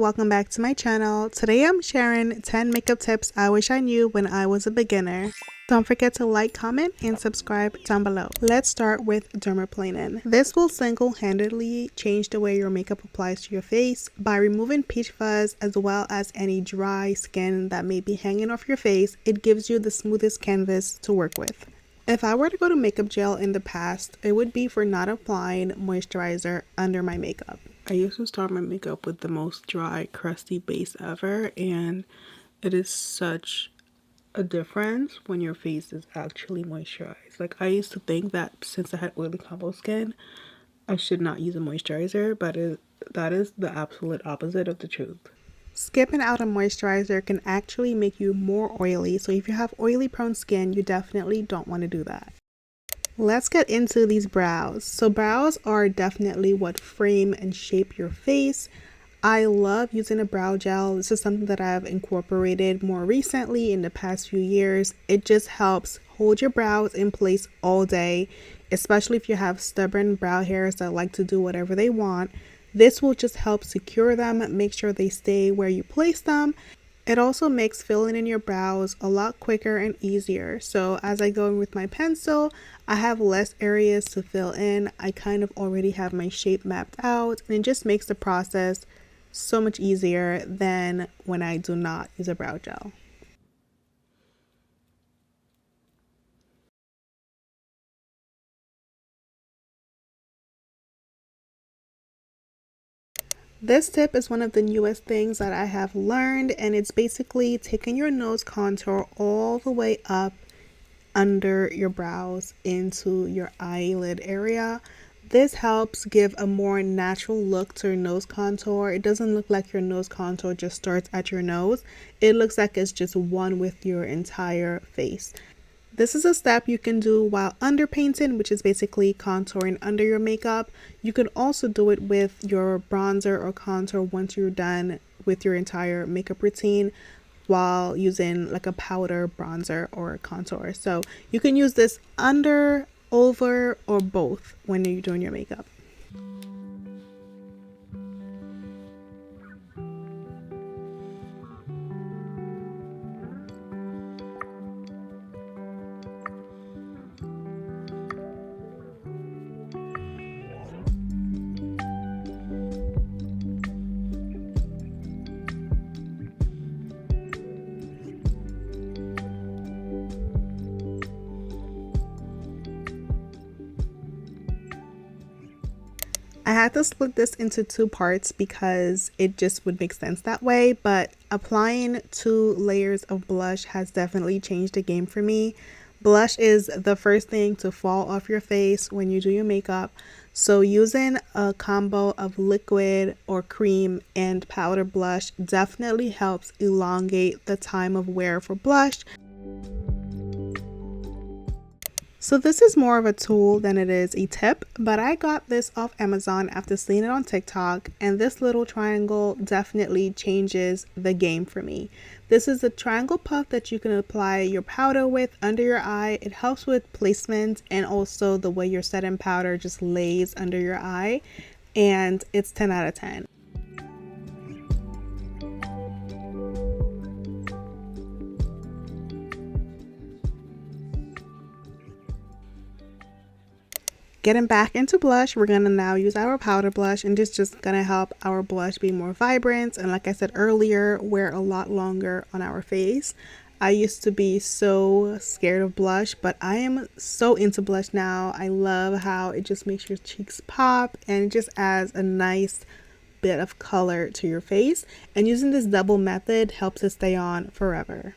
Welcome back to my channel. Today I'm sharing 10 makeup tips I wish I knew when I was a beginner. Don't forget to like, comment, and subscribe down below. Let's start with dermaplaning. This will single-handedly change the way your makeup applies to your face by removing peach fuzz as well as any dry skin that may be hanging off your face. It gives you the smoothest canvas to work with. If I were to go to makeup gel in the past, it would be for not applying moisturizer under my makeup. I used to start my makeup with the most dry, crusty base ever, and it is such a difference when your face is actually moisturized. Like, I used to think that since I had oily combo skin, I should not use a moisturizer, but that is the absolute opposite of the truth. Skipping out a moisturizer can actually make you more oily, so if you have oily prone skin, you definitely don't want to do that. Let's get into these brows. So brows are definitely what frame and shape your face. I love using a brow gel. This is something that I've incorporated more recently in the past few years. It just helps hold your brows in place all day, especially if you have stubborn brow hairs that like to do whatever they want. This will just help secure them, make sure they stay where you place them. It also makes filling in your brows a lot quicker and easier. So as I go in with my pencil, I have less areas to fill in. I kind of already have my shape mapped out, and it just makes the process so much easier than when I do not use a brow gel. This tip is one of the newest things that I have learned, and it's basically taking your nose contour all the way up under your brows into your eyelid area. This helps give a more natural look to your nose contour. It doesn't look like your nose contour just starts at your nose. It looks like it's just one with your entire face. This is a step you can do while underpainting, which is basically contouring under your makeup. You can also do it with your bronzer or contour once you're done with your entire makeup routine while using like a powder, bronzer, or contour. So you can use this under, over, or both when you're doing your makeup. I had to split this into two parts because it just would make sense that way, but applying 2 layers of blush has definitely changed the game for me. Blush is the first thing to fall off your face when you do your makeup, so using a combo of liquid or cream and powder blush definitely helps elongate the time of wear for blush. So this is more of a tool than it is a tip, but I got this off Amazon after seeing it on TikTok, and this little triangle definitely changes the game for me. This is a triangle puff that you can apply your powder with under your eye. It helps with placement and also the way your setting powder just lays under your eye, and it's 10 out of 10. Getting back into blush, we're going to now use our powder blush, and this is just going to help our blush be more vibrant and, like I said earlier, wear a lot longer on our face. I used to be so scared of blush, but I am so into blush now. I love how it just makes your cheeks pop and it just adds a nice bit of color to your face, and using this double method helps it stay on forever.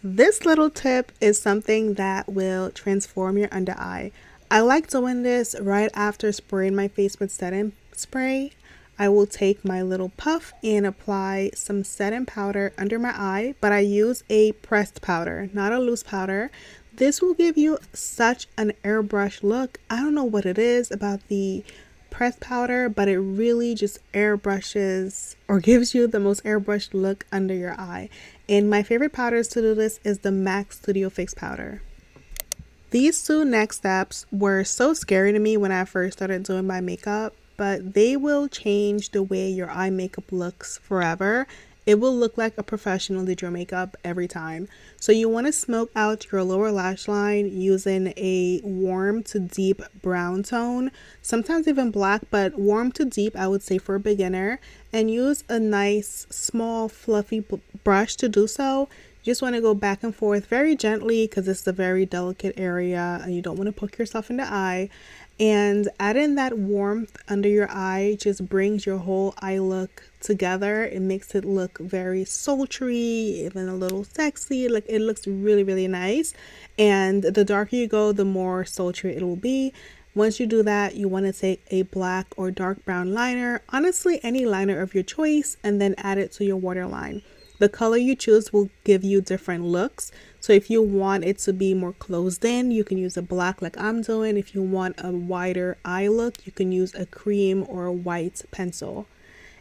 This little tip is something that will transform your under eye. I like doing this right after spraying my face with setting spray. I will take my little puff and apply some setting powder under my eye, but I use a pressed powder, not a loose powder. This will give you such an airbrush look. I don't know what it is about the pressed powder, but it really just airbrushes or gives you the most airbrushed look under your eye. And my favorite powders to do this is the MAC Studio Fix powder. These 2 next steps were so scary to me when I first started doing my makeup. but they will change the way your eye makeup looks forever. It will look like a professional did your makeup every time. So you want to smoke out your lower lash line using a warm to deep brown tone, sometimes even black, but warm to deep I would say for a beginner, and use a nice small fluffy brush to do so. You just want to go back and forth very gently because it's a very delicate area and you don't want to poke yourself in the eye. And adding that warmth under your eye just brings your whole eye look together. It makes it look very sultry, even a little sexy. Like, it looks really, really nice. And the darker you go, the more sultry it will be. Once you do that, you want to take a black or dark brown liner, honestly any liner of your choice, and then add it to your waterline. The color you choose will give you different looks. So if you want it to be more closed in, you can use a black like I'm doing. If you want a wider eye look, you can use a cream or a white pencil.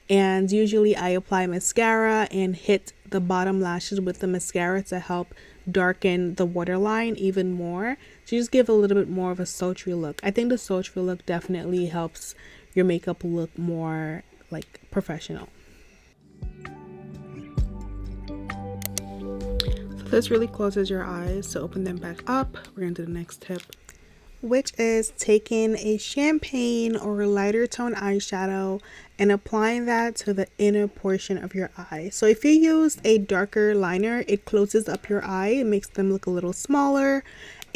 And usually I apply mascara and hit the bottom lashes with the mascara to help darken the waterline even more. So just give a little bit more of a sultry look. I think the sultry look definitely helps your makeup look more like professional. This really closes your eyes, so open them back up. We're going to do the next tip, which is taking a champagne or a lighter tone eyeshadow and applying that to the inner portion of your eye. So if you use a darker liner, it closes up your eye, it makes them look a little smaller,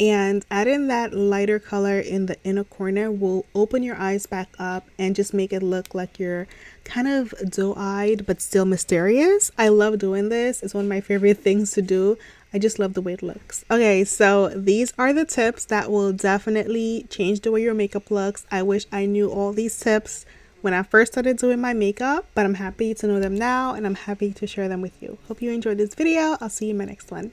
and adding that lighter color in the inner corner will open your eyes back up and just make it look like you're kind of doe-eyed but still mysterious. I love doing this. It's one of my favorite things to do. I just love the way it looks. Okay, so these are the tips that will definitely change the way your makeup looks. I wish I knew all these tips when I first started doing my makeup, but I'm happy to know them now and I'm happy to share them with you. Hope you enjoyed this video. I'll see you in my next one.